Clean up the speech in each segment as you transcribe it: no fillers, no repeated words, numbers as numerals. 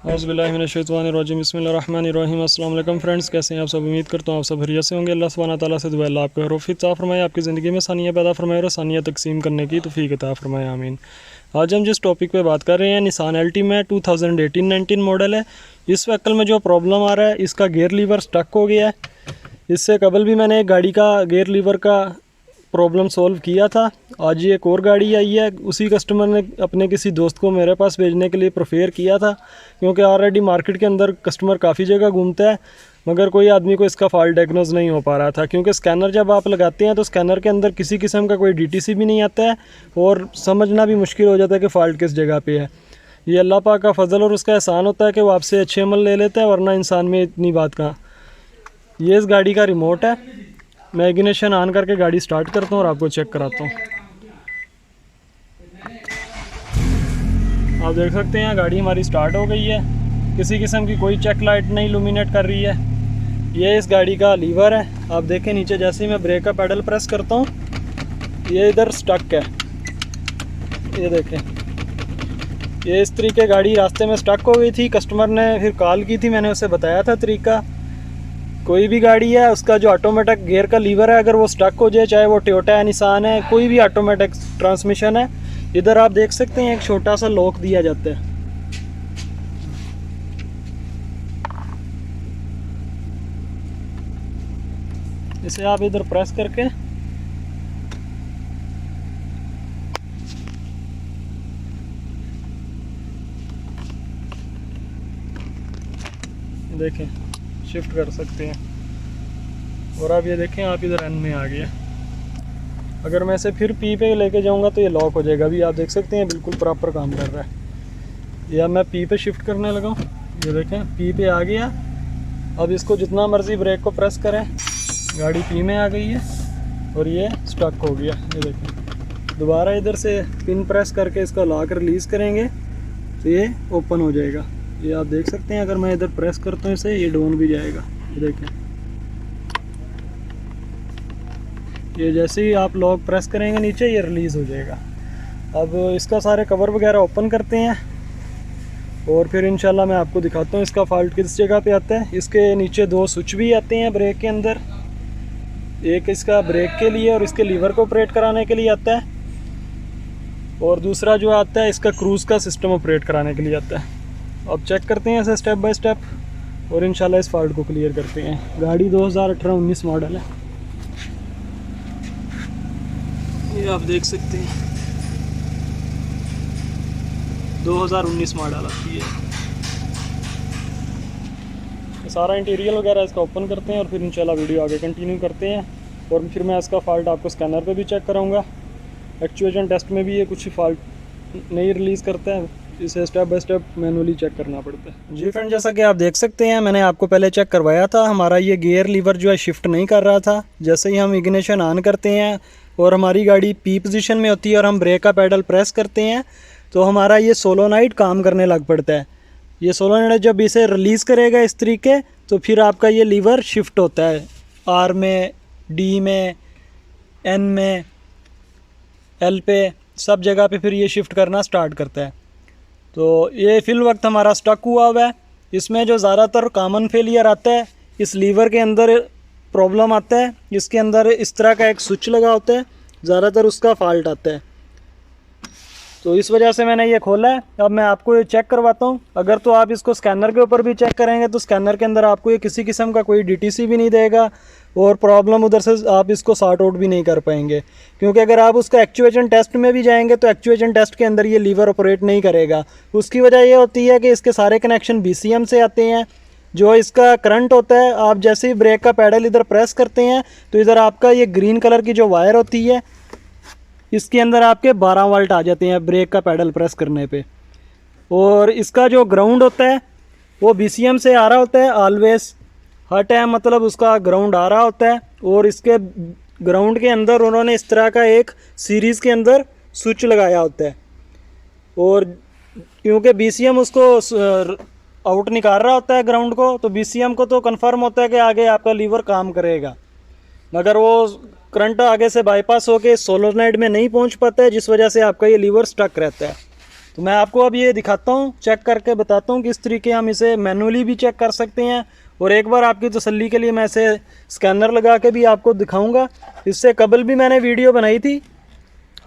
औज़ुबिल्लाहिमिनश्शैतानिर्रजीम बिस्मिल्लाहिर्रहमानिर्रहीम। अस्सलाम वालेकुम फ्रेंड्स, कैसे हैं आप सब? उम्मीद करता हूँ आप सब खैरियत से होंगे। अल्लाह सुब्हानहू व तआला से दुआ अल्लाह आपको हरफित ता फरमाए, आपकी ज़िंदगी में सानिया पैदा फरमाए और सानिया तकसीम करने की तौफीक अता फरमाए, आमीन। आज हम जिस टॉपिक पे बात कर रहे हैं, निसान अल्टीमा 2018-19 मॉडल है। इस व्हीकल में जो प्रॉब्लम आ रहा है, इसका गेयर लीवर स्टक हो गया है। इससे कबल भी मैंने एक गाड़ी का गेयर लीवर का प्रॉब्लम सॉल्व किया था। आज ये एक और गाड़ी आई है, उसी कस्टमर ने अपने किसी दोस्त को मेरे पास भेजने के लिए प्रेफर किया था, क्योंकि ऑलरेडी मार्केट के अंदर कस्टमर काफ़ी जगह घूमता है, मगर कोई आदमी को इसका फॉल्ट डायग्नोज नहीं हो पा रहा था। क्योंकि स्कैनर जब आप लगाते हैं तो स्कैनर के अंदर किसी किस्म का कोई डीटीसी भी नहीं आता है और समझना भी मुश्किल हो जाता है कि फ़ॉल्ट किस जगह पे है। ये अल्लाह पाक का फजल और उसका एहसान होता है कि वो आपसे अच्छे अमल ले लेते हैं, वरना इंसान में इतनी बात कहाँ। ये इस गाड़ी का रिमोट है। मैं इग्निशन ऑन करके गाड़ी स्टार्ट करता हूँ और आपको चेक कराता हूँ। आप देख सकते हैं गाड़ी हमारी स्टार्ट हो गई है। किसी किस्म की कोई चेक लाइट नहीं लुमिनेट कर रही है। ये इस गाड़ी का लीवर है। आप देखें नीचे जैसे ही मैं ब्रेक का पैडल प्रेस करता हूँ, ये इधर स्टक है। ये देखें, ये इस तरीके गाड़ी रास्ते में स्टक हो गई थी। कस्टमर ने फिर कॉल की थी, मैंने उसे बताया था तरीका। कोई भी गाड़ी है, उसका जो ऑटोमेटिक गियर का लीवर है, अगर वो स्टक हो जाए, चाहे वो टोयोटा है, निसान है, कोई भी ऑटोमेटिक ट्रांसमिशन है, इधर आप देख सकते हैं एक छोटा सा लॉक दिया जाता है। इसे आप इधर प्रेस करके देखें, शिफ्ट कर सकते हैं। और अब ये देखें, आप इधर एन में आ गया। अगर मैं इसे फिर पी पे लेके जाऊंगा तो ये लॉक हो जाएगा। अभी आप देख सकते हैं बिल्कुल प्रॉपर काम कर रहा है। या मैं पी पे शिफ्ट करने लगा हूँ, ये देखें पी पे आ गया। अब इसको जितना मर्जी ब्रेक को प्रेस करें, गाड़ी पी में आ गई है और ये स्टक हो गया। ये देखें, दोबारा इधर से पिन प्रेस करके इसका लॉक रिलीज़ करेंगे तो ये ओपन हो जाएगा। ये आप देख सकते हैं, अगर मैं इधर प्रेस करता हूँ इसे, ये डाउन भी जाएगा। ये देखें, ये जैसे ही आप लॉक प्रेस करेंगे नीचे, ये रिलीज़ हो जाएगा। अब इसका सारे कवर वगैरह ओपन करते हैं और फिर इंशाल्लाह मैं आपको दिखाता हूँ इसका फॉल्ट किस जगह पे आता है। इसके नीचे दो स्विच भी आते हैं ब्रेक के अंदर, एक इसका ब्रेक के लिए और इसके लीवर को ऑपरेट कराने के लिए आता है, और दूसरा जो आता है इसका क्रूज़ का सिस्टम ऑपरेट कराने के लिए आता है। अब चेक करते हैं इसे स्टेप बाय स्टेप और इंशाल्लाह इस फॉल्ट को क्लियर करते हैं। गाड़ी 2018-19 मॉडल है, ये आप देख सकते हैं 2019 मॉडल आती है। सारा इंटीरियर वगैरह इसका ओपन करते हैं और फिर इंशाल्लाह वीडियो आगे कंटिन्यू करते हैं। और फिर मैं इसका फॉल्ट आपको स्कैनर पे भी चेक कराऊंगा। एक्चुएशन टेस्ट में भी ये कुछ फॉल्ट नहीं रिलीज़ करता है, इसे step by step manually check करना पड़ता है। जी फ्रेंड, जैसा कि आप देख सकते हैं, मैंने आपको पहले चेक करवाया था, हमारा ये गियर लीवर जो है शिफ्ट नहीं कर रहा था। जैसे ही हम इग्निशन ऑन करते हैं और हमारी गाड़ी पी पोजीशन में होती है और हम ब्रेक का पैडल प्रेस करते हैं, तो हमारा ये सोलोनाइट काम करने लग पड़ता है। ये सोलोनाइट जब इसे रिलीज़ करेगा इस तरीके, तो फिर आपका ये लीवर शिफ्ट होता है आर में, डी में, एन में, एल पे, सब जगह पे फिर ये शिफ्ट करना स्टार्ट करता है। तो ये फिल वक्त हमारा स्टक हुआ है। इसमें जो ज़्यादातर कॉमन फेलियर आता है, इस लीवर के अंदर प्रॉब्लम आता है। इसके अंदर इस तरह का एक स्विच लगा होता है, ज़्यादातर उसका फॉल्ट आता है। तो इस वजह से मैंने ये खोला है। अब मैं आपको ये चेक करवाता हूँ। अगर तो आप इसको स्कैनर के ऊपर भी चेक करेंगे तो स्कैनर के अंदर आपको ये किसी किस्म का कोई डीटीसी भी नहीं देगा और प्रॉब्लम उधर से आप इसको सॉर्ट आउट भी नहीं कर पाएंगे। क्योंकि अगर आप उसका एक्चुएशन टेस्ट में भी जाएंगे तो एक्चुएशन टेस्ट के अंदर ये लीवर ऑपरेट नहीं करेगा। उसकी वजह ये होती है कि इसके सारे कनेक्शन BCM से आते हैं। जो इसका करंट होता है, आप जैसे ही ब्रेक का पैडल इधर प्रेस करते हैं तो इधर आपका ये ग्रीन कलर की जो वायर होती है, इसके अंदर आपके 12 वोल्ट आ जाते हैं ब्रेक का पैडल प्रेस करने पे। और इसका जो ग्राउंड होता है वो BCM से आ रहा होता है ऑलवेज, हर टाइम, मतलब उसका ग्राउंड आ रहा होता है। और इसके ग्राउंड के अंदर उन्होंने इस तरह का एक सीरीज़ के अंदर स्विच लगाया होता है। और क्योंकि BCM उसको आउट निकाल रहा होता है ग्राउंड को, तो BCM को तो कंफर्म होता है कि आगे आपका लीवर काम करेगा, मगर वो करंट आगे से बाईपास होके सोलोनाइट में नहीं पहुंच पाता है, जिस वजह से आपका ये लीवर स्टक रहता है। तो मैं आपको अब ये दिखाता हूँ, चेक करके बताता हूँ किस तरीके हम इसे मैनुअली भी चेक कर सकते हैं, और एक बार आपकी तसल्ली के लिए मैं इसे स्कैनर लगा के भी आपको दिखाऊंगा। इससे कबल भी मैंने वीडियो बनाई थी,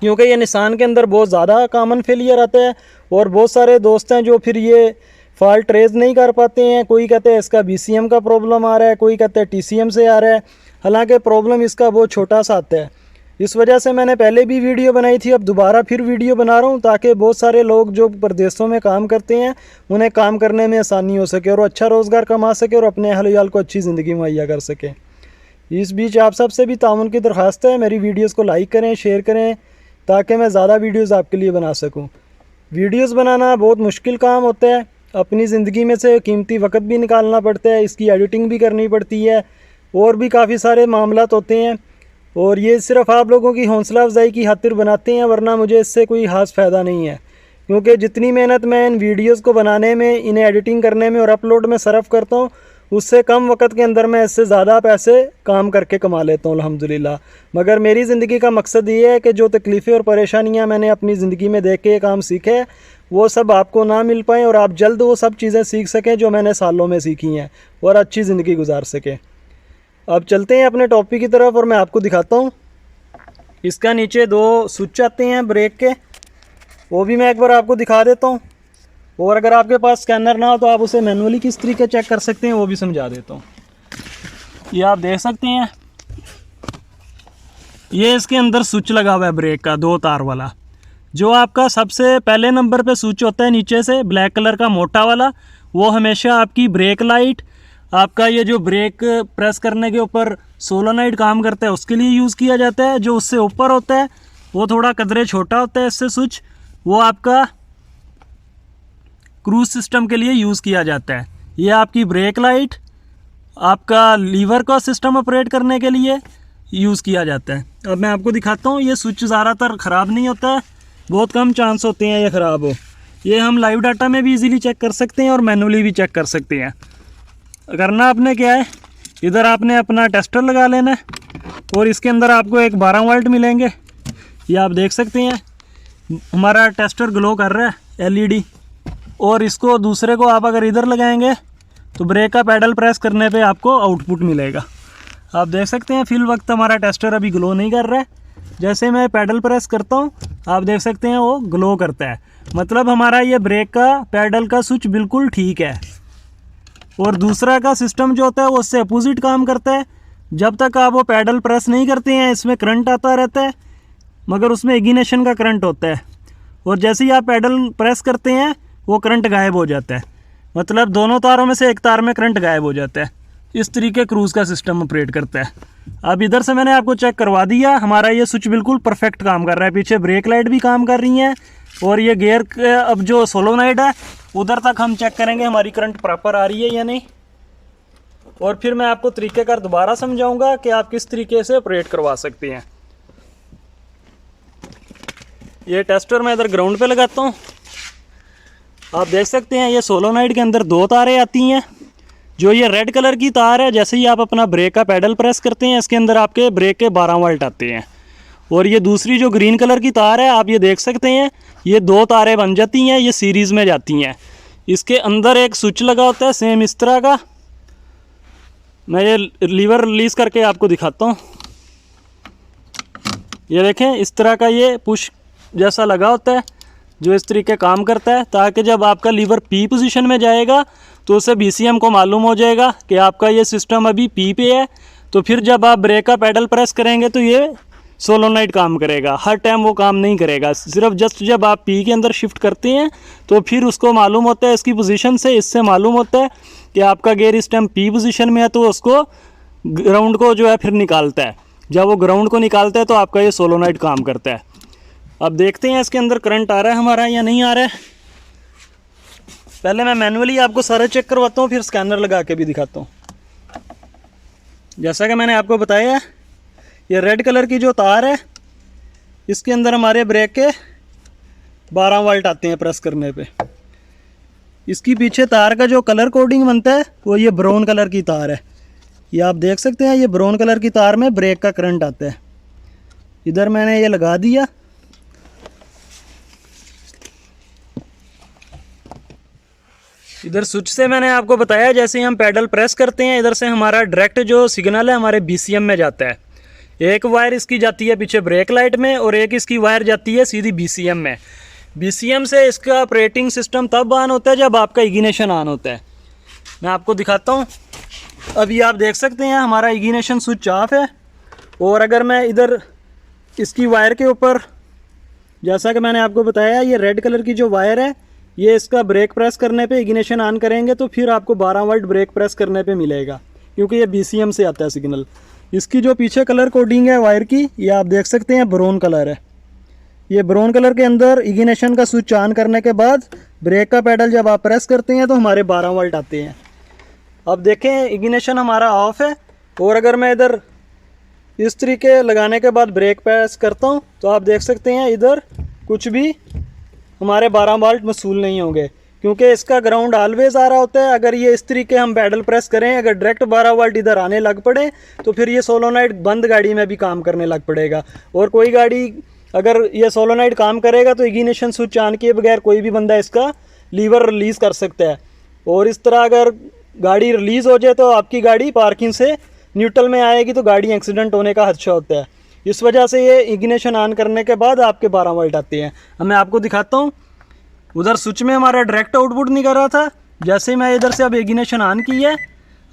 क्योंकि ये निसान के अंदर बहुत ज़्यादा कॉमन फेलियर आता है, और बहुत सारे दोस्त हैं जो फिर ये फॉल्ट ट्रेस नहीं कर पाते हैं। कोई कहते हैं इसका BCM का प्रॉब्लम आ रहा है, कोई कहते हैं TCM से आ रहा है, हालांकि प्रॉब्लम इसका बहुत छोटा सा आता है। इस वजह से मैंने पहले भी वीडियो बनाई थी, अब दोबारा फिर वीडियो बना रहा हूँ, ताकि बहुत सारे लोग जो प्रदेशों में काम करते हैं उन्हें काम करने में आसानी हो सके और अच्छा रोज़गार कमा सके और अपने अहल वयाल को अच्छी ज़िंदगी मुहैया कर सके। इस बीच आप सबसे भी ताउन की दरख्वास्त है, मेरी वीडियोज़ को लाइक करें, शेयर करें, ताकि मैं ज़्यादा वीडियोज़ आपके लिए बना सकूँ। वीडियोज़ बनाना बहुत मुश्किल काम होता है, अपनी ज़िंदगी में से कीमती वक्त भी निकालना पड़ता है, इसकी एडिटिंग भी करनी पड़ती है, और भी काफ़ी सारे मामलात होते हैं, और ये सिर्फ आप लोगों की हौसला अफजाई की खातिर बनाते हैं, वरना मुझे इससे कोई खास फ़ायदा नहीं है। क्योंकि जितनी मेहनत मैं इन वीडियोज़ को बनाने में, इन्हें एडिटिंग करने में और अपलोड में सर्फ करता हूँ, उससे कम वक्त के अंदर मैं इससे ज़्यादा पैसे काम करके कमा लेता हूँ अल्हम्दुलिल्लाह। मगर मेरी ज़िंदगी का मकसद ये है कि जो तकलीफ़ें और परेशानियाँ मैंने अपनी ज़िंदगी में देख के ये काम सीखे हैं, वो सब आपको ना मिल पाएँ और आप जल्द वो सब चीज़ें सीख सकें जो मैंने सालों में सीखी हैं, और अच्छी ज़िंदगी गुजार सकें। अब चलते हैं अपने टॉपिक की तरफ, और मैं आपको दिखाता हूँ। इसका नीचे 2 स्विच आते हैं ब्रेक के, वो भी मैं एक बार आपको दिखा देता हूँ, और अगर आपके पास स्कैनर ना हो तो आप उसे मैनुअली किस तरीके चेक कर सकते हैं वो भी समझा देता हूँ। ये आप देख सकते हैं, ये इसके अंदर स्विच लगा हुआ है ब्रेक का 2 तार वाला। जो आपका सबसे पहले नंबर पे स्विच होता है नीचे से ब्लैक कलर का मोटा वाला, वो हमेशा आपकी ब्रेक लाइट, आपका ये जो ब्रेक प्रेस करने के ऊपर सोलोनाइड काम करता है उसके लिए यूज़ किया जाता है। जो उससे ऊपर होता है वो थोड़ा कदरे छोटा होता है इससे स्विच, वो आपका क्रूज सिस्टम के लिए यूज़ किया जाता है। ये आपकी ब्रेक लाइट आपका लीवर का सिस्टम ऑपरेट करने के लिए यूज़ किया जाता है। अब मैं आपको दिखाता हूँ, ये स्विच ज़्यादातर ख़राब नहीं होता है, बहुत कम चांस होते हैं ये ख़राब हो। ये हम लाइव डाटा में भी इजीली चेक कर सकते हैं और मैनुअली भी चेक कर सकते हैं। करना आपने क्या है, इधर आपने अपना टेस्टर लगा लेना है, और इसके अंदर आपको एक 12 वोल्ट मिलेंगे। ये आप देख सकते हैं हमारा टेस्टर ग्लो कर रहा है LED, और इसको दूसरे को आप अगर इधर लगाएंगे तो ब्रेक का पैडल प्रेस करने पे आपको आउटपुट मिलेगा। आप देख सकते हैं फिल वक्त हमारा टेस्टर अभी ग्लो नहीं कर रहा है, जैसे मैं पैडल प्रेस करता हूँ आप देख सकते हैं वो ग्लो करता है, मतलब हमारा ये ब्रेक का पैडल का स्विच बिल्कुल ठीक है। और दूसरा का सिस्टम जो होता है वो उससे अपोजिट काम करता है। जब तक आप वो पैडल प्रेस नहीं करते हैं इसमें करंट आता रहता है, मगर उसमें इग्निशन का करंट होता है, और जैसे ही आप पैडल प्रेस करते हैं वो करंट गायब हो जाता है, मतलब दोनों तारों में से एक तार में करंट गायब हो जाता है। इस तरीके क्रूज़ का सिस्टम ऑपरेट करता है। अब इधर से मैंने आपको चेक करवा दिया, हमारा ये स्विच बिल्कुल परफेक्ट काम कर रहा है, पीछे ब्रेक लाइट भी काम कर रही हैं, और ये गियर अब जो सोलोनाइड है उधर तक हम चेक करेंगे हमारी करंट प्रॉपर आ रही है या नहीं, और फिर मैं आपको तरीक़ेकार दोबारा समझाऊंगा कि आप किस तरीके से ऑपरेट करवा सकते हैं। ये टेस्टर मैं इधर ग्राउंड पे लगाता हूँ। आप देख सकते हैं ये सोलोनाइड के अंदर 2 तारें आती हैं। जो ये रेड कलर की तार है, जैसे ही आप अपना ब्रेक का पैडल प्रेस करते हैं इसके अंदर आपके ब्रेक के 12 वोल्ट आते हैं। और ये दूसरी जो ग्रीन कलर की तार है आप ये देख सकते हैं, ये 2 तारें बन जाती हैं, ये सीरीज़ में जाती हैं। इसके अंदर एक स्विच लगा होता है सेम इस तरह का, मैं ये लीवर रिलीज़ करके आपको दिखाता हूँ। ये देखें इस तरह का ये पुश जैसा लगा होता है जो इस तरीके काम करता है, ताकि जब आपका लीवर P पोजीशन में जाएगा तो उसे BCM को मालूम हो जाएगा कि आपका ये सिस्टम अभी P पे है। तो फिर जब आप ब्रेक का पैडल प्रेस करेंगे तो ये सोलोनाइड काम करेगा, हर टाइम वो काम नहीं करेगा, सिर्फ जस्ट जब आप P के अंदर शिफ्ट करते हैं तो फिर उसको मालूम होता है इसकी पोजीशन से, इससे मालूम होता है कि आपका गियर इस टाइम P पोजीशन में है, तो उसको ग्राउंड को जो है फिर निकालता है। जब वो ग्राउंड को निकालता है तो आपका ये सोलोनाइड काम करता है। अब देखते हैं इसके अंदर करंट आ रहा है हमारा या नहीं आ रहा है। पहले मैं मैनुअली आपको सारा चेक करवाता हूँ, फिर स्कैनर लगा के भी दिखाता हूँ। जैसा कि मैंने आपको बताया, ये रेड कलर की जो तार है इसके अंदर हमारे ब्रेक के 12 वोल्ट आते हैं प्रेस करने पे। इसकी पीछे तार का जो कलर कोडिंग बनता है वो ये ब्राउन कलर की तार है। ये आप देख सकते हैं, ये ब्राउन कलर की तार में ब्रेक का करंट आता है। इधर मैंने ये लगा दिया, इधर स्विच से मैंने आपको बताया जैसे ही हम पैडल प्रेस करते हैं इधर से हमारा डायरेक्ट जो सिग्नल है हमारे BCM में जाता है। एक वायर इसकी जाती है पीछे ब्रेक लाइट में और एक इसकी वायर जाती है सीधी BCM में। BCM से इसका ऑपरेटिंग सिस्टम तब ऑन होता है जब आपका इग्निशन ऑन होता है। मैं आपको दिखाता हूँ। अभी आप देख सकते हैं हमारा इग्निशन स्विच ऑफ है और अगर मैं इधर इसकी वायर के ऊपर, जैसा कि मैंने आपको बताया, ये रेड कलर की जो वायर है ये इसका ब्रेक प्रेस करने पे इग्निशन ऑन करेंगे तो फिर आपको 12 वोल्ट ब्रेक प्रेस करने पे मिलेगा, क्योंकि ये BCM से आता है सिग्नल। इसकी जो पीछे कलर कोडिंग है वायर की, ये आप देख सकते हैं ब्राउन कलर है। ये ब्राउन कलर के अंदर इग्निशन का स्विच ऑन करने के बाद ब्रेक का पैडल जब आप प्रेस करते हैं तो हमारे 12 वोल्ट आते हैं। अब देखें इग्निशन हमारा ऑफ है और अगर मैं इधर इस तरीके लगाने के बाद ब्रेक प्रेस करता हूँ तो आप देख सकते हैं इधर कुछ भी हमारे 12 वोल्ट वसूल नहीं होंगे, क्योंकि इसका ग्राउंड ऑलवेज आ रहा होता है। अगर ये इस तरीके हम पैडल प्रेस करें, अगर डायरेक्ट 12 वोल्ट इधर आने लग पड़े तो फिर ये सोलोनाइट बंद गाड़ी में भी काम करने लग पड़ेगा। और कोई गाड़ी अगर ये सोलोनाइट काम करेगा तो इग्निशन स्विच ऑन किए बगैर कोई भी बंदा इसका लीवर रिलीज़ कर सकता है। और इस तरह अगर गाड़ी रिलीज़ हो जाए तो आपकी गाड़ी पार्किंग से न्यूट्रल में आएगी तो गाड़ी एक्सीडेंट होने का खदशा होता है। इस वजह से ये इग्निशन ऑन करने के बाद आपके 12 वोल्ट आते हैं। अब मैं आपको दिखाता हूँ। उधर स्विच में हमारा डायरेक्ट आउटपुट नहीं कर रहा था, जैसे मैं इधर से अब इग्निशन ऑन की है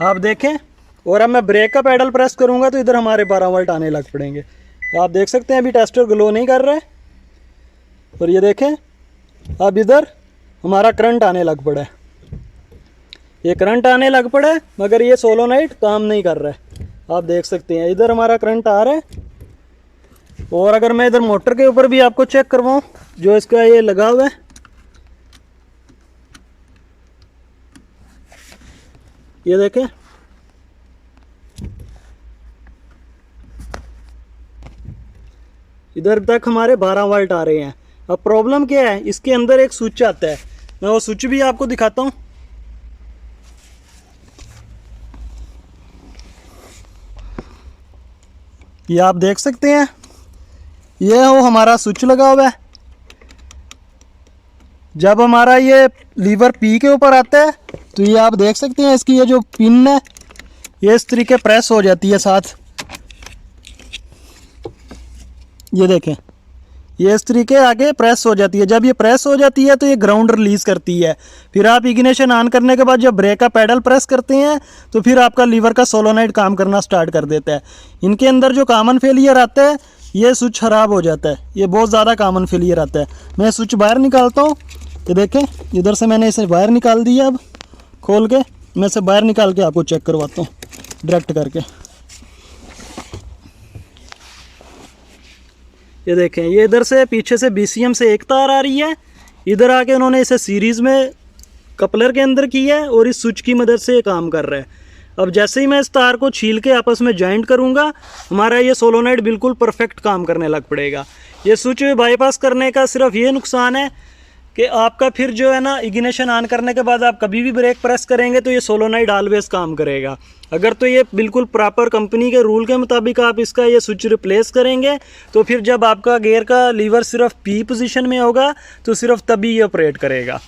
आप देखें, और अब मैं ब्रेक का पैडल प्रेस करूँगा तो इधर हमारे 12 वोल्ट आने लग पड़ेंगे। आप देख सकते हैं अभी टेस्टर ग्लो नहीं कर रहा है और ये देखें अब इधर हमारा करंट आने लग पड़ा है। ये करंट आने लग पड़ा है मगर ये सोलोनाइट काम नहीं कर रहा है। आप देख सकते हैं इधर हमारा करंट आ रहा है। और अगर मैं इधर मोटर के ऊपर भी आपको चेक करवाऊँ, जो इसका ये लगा हुआ है, ये देखें इधर तक हमारे 12 वोल्ट आ रहे हैं। अब प्रॉब्लम क्या है, इसके अंदर एक स्विच आता है, मैं वो स्विच भी आपको दिखाता हूँ। ये आप देख सकते हैं ये वो हमारा स्विच लगा हुआ है। जब हमारा ये लीवर P के ऊपर आता है तो ये आप देख सकते हैं इसकी ये जो पिन है ये इस तरीके प्रेस हो जाती है साथ, ये देखें ये इस तरीके आगे प्रेस हो जाती है। जब ये प्रेस हो जाती है तो ये ग्राउंड रिलीज़ करती है। फिर आप इग्निशन ऑन करने के बाद जब ब्रेक का पैडल प्रेस करते हैं तो फिर आपका लीवर का सोलोनाइट काम करना स्टार्ट कर देता है। इनके अंदर जो कॉमन फेलियर आता है ये स्विच ख़राब हो जाता है, ये बहुत ज़्यादा कॉमन फेलियर आता है। मैं स्विच बाहर निकालता हूँ, ये देखें इधर से मैंने इसे बाहर निकाल दिया। अब खोल के मैं इसे बाहर निकाल के आपको चेक करवाता हूँ डायरेक्ट करके। ये देखें ये इधर से पीछे से BCM से एक तार आ रही है, इधर आके उन्होंने इसे सीरीज़ में कपलर के अंदर किया है और इस स्विच की मदद से ये काम कर रहा है। अब जैसे ही मैं इस तार को छील के आपस में जॉइंट करूँगा हमारा ये सोलोनाइट बिल्कुल परफेक्ट काम करने लग पड़ेगा। ये स्विच बाईपास करने का सिर्फ ये नुकसान है कि आपका फिर जो है ना इग्निशन ऑन करने के बाद आप कभी भी ब्रेक प्रेस करेंगे तो ये सोलोनाइट ऑलवेज काम करेगा। अगर तो ये बिल्कुल प्रॉपर कंपनी के रूल के मुताबिक आप इसका ये स्विच रिप्लेस करेंगे तो फिर जब आपका गियर का लीवर सिर्फ P पोजीशन में होगा तो सिर्फ तभी ये ऑपरेट करेगा।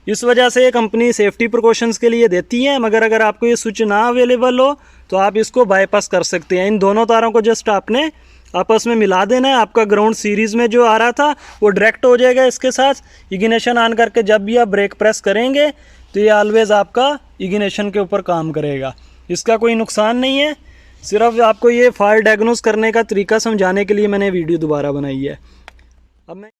इस वजह से ये कंपनी सेफ्टी प्रिकॉशंस के लिए देती है, मगर अगर आपको ये स्विच ना अवेलेबल हो तो आप इसको बाईपास कर सकते हैं। इन दोनों तारों को जस्ट आपने आपस में मिला देना है, आपका ग्राउंड सीरीज़ में जो आ रहा था वो डायरेक्ट हो जाएगा इसके साथ। इग्निशन ऑन करके जब भी आप ब्रेक प्रेस करेंगे तो ये ऑलवेज़ आपका इग्निशन के ऊपर काम करेगा। इसका कोई नुकसान नहीं है, सिर्फ आपको ये फॉल्ट डायग्नोस करने का तरीका समझाने के लिए मैंने वीडियो दोबारा बनाई है। अब मैं